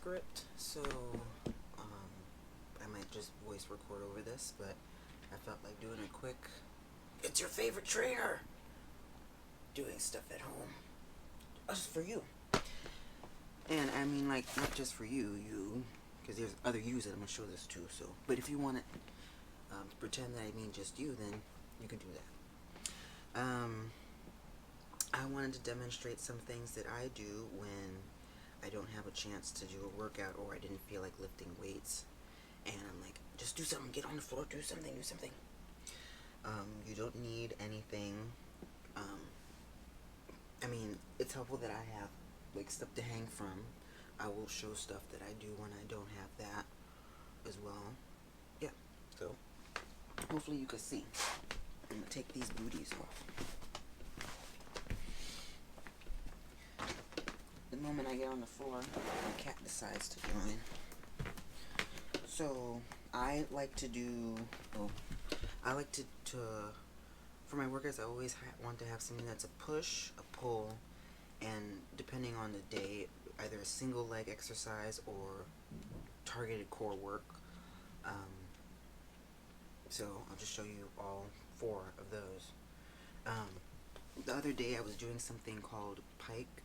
script, so I might just voice record over this, but I felt like doing a quick, it's your favorite trainer doing stuff at home, just for you. And I mean, like, not just for you, because there's other yous that I'm going to show this to, so, but if you want to pretend that I mean just you, then you can do that. I wanted to demonstrate some things that I do when I don't have a chance to do a workout, or I didn't feel like lifting weights, and I'm like, just do something, get on the floor, do something. You don't need anything. I mean, it's helpful that I have like stuff to hang from. I will show stuff that I do when I don't have that as well. Yeah, so hopefully you can see. I'm gonna take these booties off. The moment I get on the floor, my cat decides to join. So I like to do, for my workouts, I always want to have something that's a push, a pull, and depending on the day, either a single leg exercise or targeted core work. So I'll just show you all 4 of those. The other day I was doing something called Pike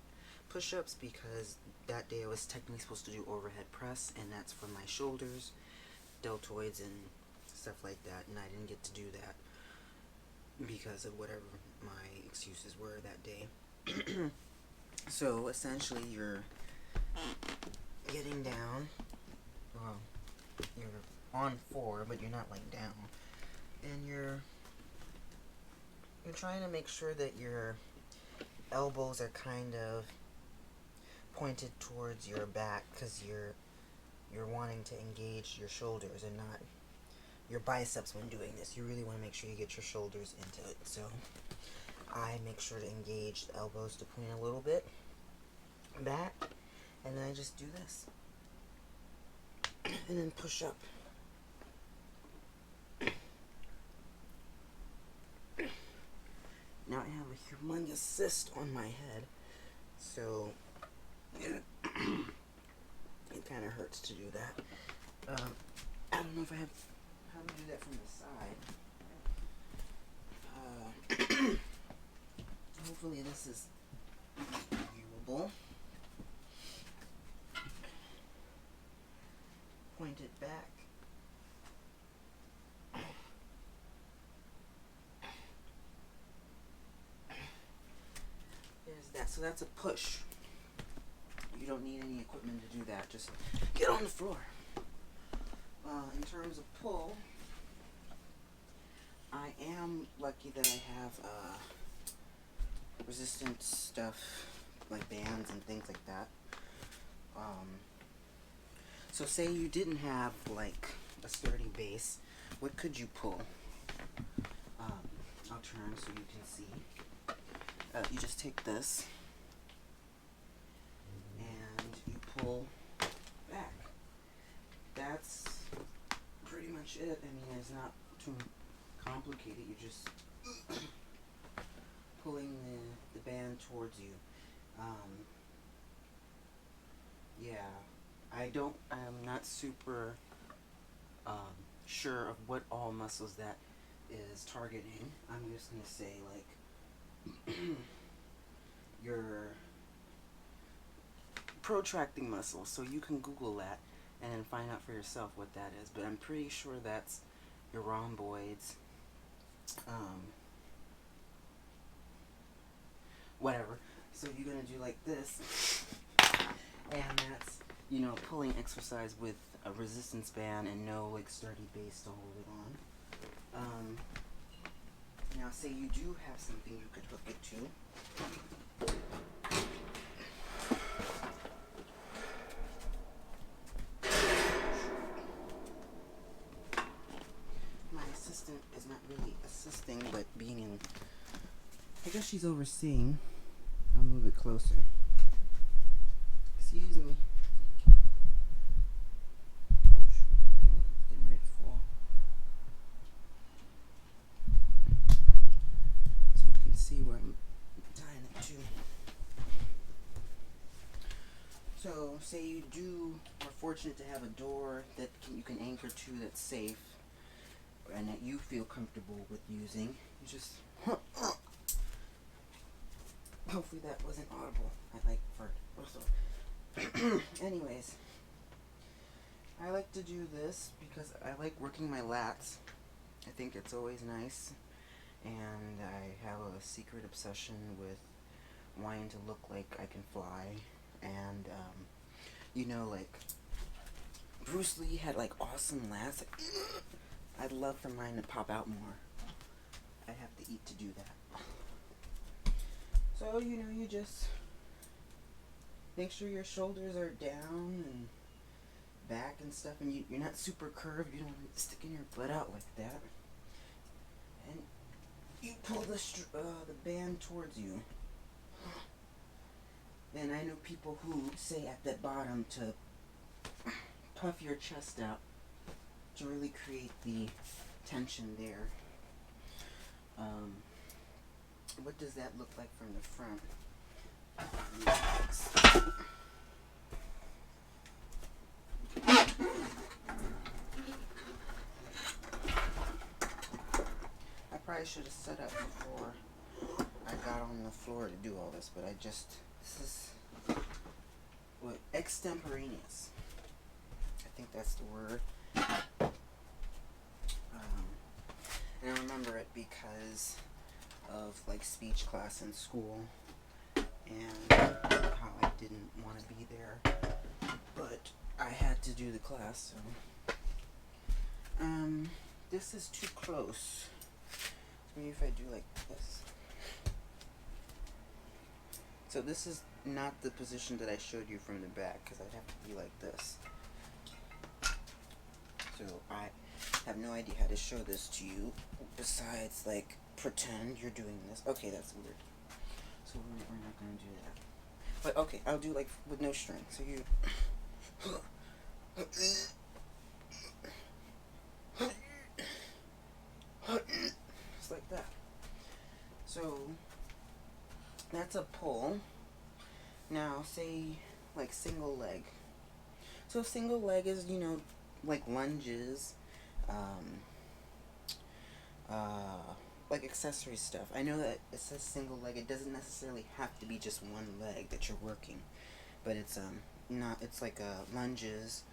Push-Ups, because that day I was technically supposed to do overhead press, and that's for my shoulders, deltoids, and stuff like that, and I didn't get to do that because of whatever my excuses were that day. So essentially you're getting down, well, you're on 4, but you're not laying down, and you're trying to make sure that your elbows are kind of pointed towards your back, because you're wanting to engage your shoulders and not your biceps when doing this. You really want to make sure you get your shoulders into it. So I make sure to engage the elbows to point a little bit back, and then I just do this and then push up. Now I have a humongous cyst on my head, so it kind of hurts to do that. I don't know if I have how to do that from the side. Hopefully this is viewable. Point it back. There's that. So that's a push. You don't need any equipment to do that. Just get on the floor. In terms of pull, I am lucky that I have resistance stuff like bands and things like that. So say you didn't have like a sturdy base, what could you pull? I'll turn so you can see. You just take this and you pull back. That's pretty much it. I mean, it's not too complicated. You're just pulling the band towards you. Yeah, I'm not super sure of what all muscles that is targeting. I'm just gonna say like your protracting muscles, so you can Google that and then find out for yourself what that is, but I'm pretty sure that's your rhomboids, whatever. So you're gonna do like this, and that's, you know, pulling exercise with a resistance band and no like sturdy base to hold it on. Now say you do have something you could hook it to. My assistant is not really assisting, but being in, I guess she's overseeing. I'll move it closer. Excuse me. Oh shoot, getting ready to fall. So you can see where I'm tying it to. So say you do fortunate to have a door that you can anchor to that's safe and that you feel comfortable with using. You just hopefully that wasn't audible. I like fart. Anyways, I like to do this because I like working my lats. I think it's always nice, and I have a secret obsession with wanting to look like I can fly. And you know, like Bruce Lee had like awesome lats. I'd love for mine to pop out more. I'd have to eat to do that. So, you know, you just make sure your shoulders are down and back and stuff, and you're not super curved. You don't want to stick your butt out like that. And you pull the band towards you. Then I know people who say at the bottom to puff your chest out to really create the tension there. What does that look like from the front? I probably should have set up before I got on the floor to do all this, but this is what, extemporaneous. I think that's the word. And I remember it because of like speech class in school and how I didn't want to be there, but I had to do the class. So this is too close. Maybe if I do like this. So this is not the position that I showed you from the back, because I'd have to be like this. So I have no idea how to show this to you besides like pretend you're doing this. Okay, that's weird. So we're not going to do that. But okay, I'll do like with no string. So you just like that. So that's a pull. Now say like single leg. So single leg is, you know, like lunges, like accessory stuff. I know that it says single leg. It doesn't necessarily have to be just one leg that you're working, but it's it's like lunges,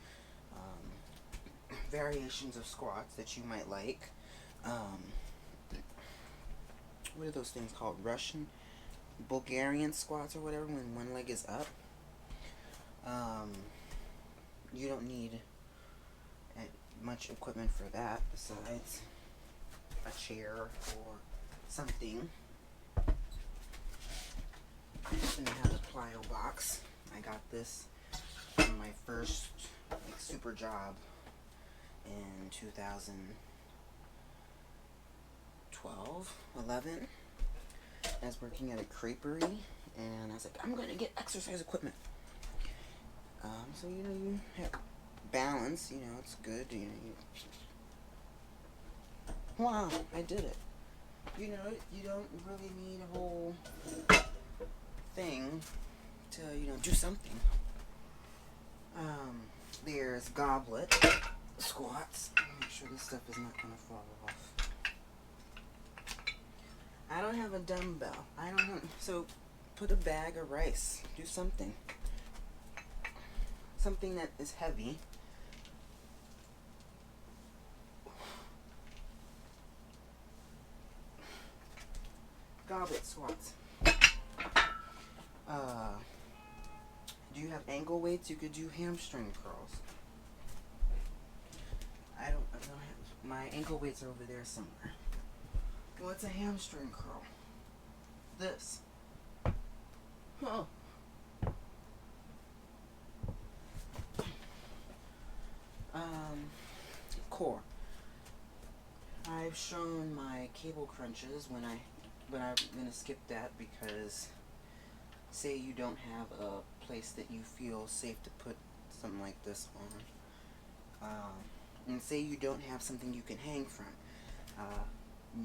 variations of squats that you might like. What are those things called? Russian, Bulgarian squats or whatever, when one leg is up. You don't need much equipment for that besides a chair or something. I happen to have a plyo box. I got this from my first like super job in 2012, 11. I was working at a creperie, and I was like, I'm gonna get exercise equipment. So you know, you have balance. You know, it's good. You know, wow, I did it. You know, you don't really need a whole thing to, you know, do something. There's Goblet Squats. Make sure this stuff is not gonna fall off. I don't have a dumbbell. So put a bag of rice. Do something. Something that is heavy. Goblet squats. Do you have ankle weights? You could do hamstring curls. I don't have, my ankle weights are over there somewhere. What's a hamstring curl? This. Huh. Core. I've shown my cable crunches but I'm gonna skip that because say you don't have a place that you feel safe to put something like this on, and say you don't have something you can hang from.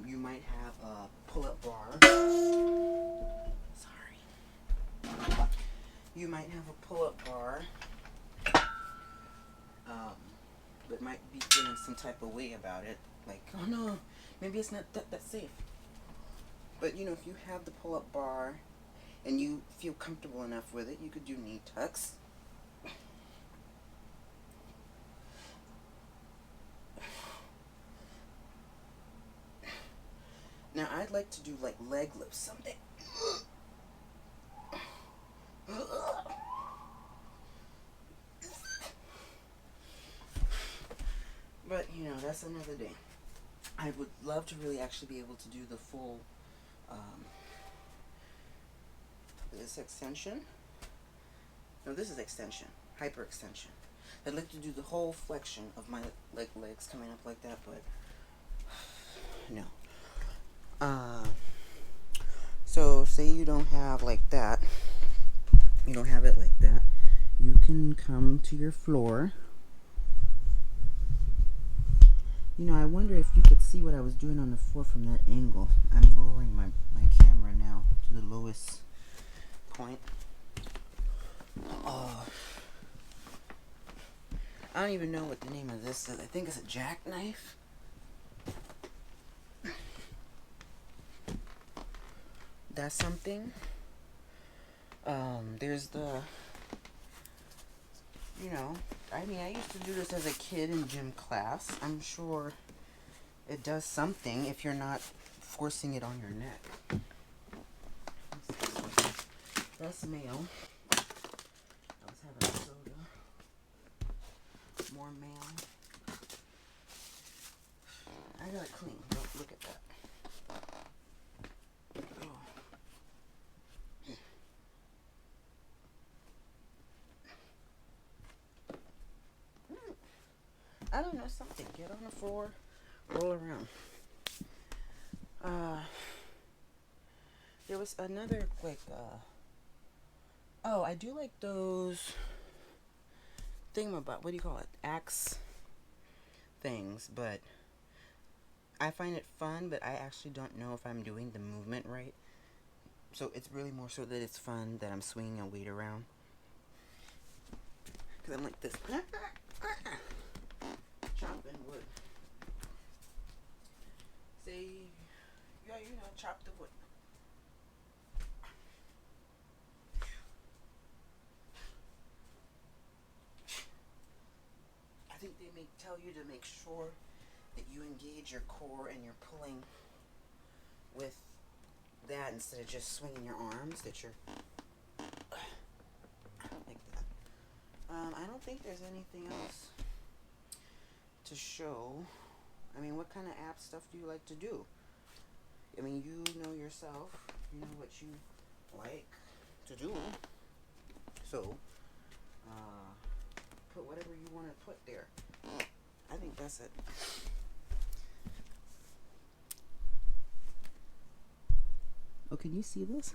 You might have a pull-up bar. Sorry. You might have a pull-up bar might be feeling some type of way about it. Like, oh no, maybe it's not that safe. But you know, if you have the pull-up bar and you feel comfortable enough with it, you could do knee tucks. Now, I'd like to do like leg lifts someday. But, you know, that's another day. I would love to really actually be able to do the full, this extension. No, this is extension, hyperextension. I'd like to do the whole flexion of my legs coming up like that, but no. So say you don't have like that. You don't have it like that. You can come to your floor. You know, I wonder if you could see what I was doing on the floor from that angle. I'm lowering my camera now to the lowest point. Oh. I don't even know what the name of this is. I think it's a jackknife. That's something. There's the, you know, I mean, I used to do this as a kid in gym class. I'm sure it does something if you're not forcing it on your neck. That's mail. I was having a soda. More mail. I gotta clean. Don't look at that. I don't know, something. Get on the floor, roll around. There was another quick, oh, I do like those what do you call it? Axe things, but I find it fun, but I actually don't know if I'm doing the movement right. So it's really more so that it's fun that I'm swinging a weight around. Because I'm like this. Chopping wood. Say, yeah, you know, chop the wood. I think they tell you to make sure that you engage your core and you're pulling with that instead of just swinging your arms, that you're like that. I don't think there's anything else to show. I mean, what kind of ab stuff do you like to do? I mean, you know yourself. You know what you like to do. So, put whatever you want to put there. I think that's it. Oh, can you see this?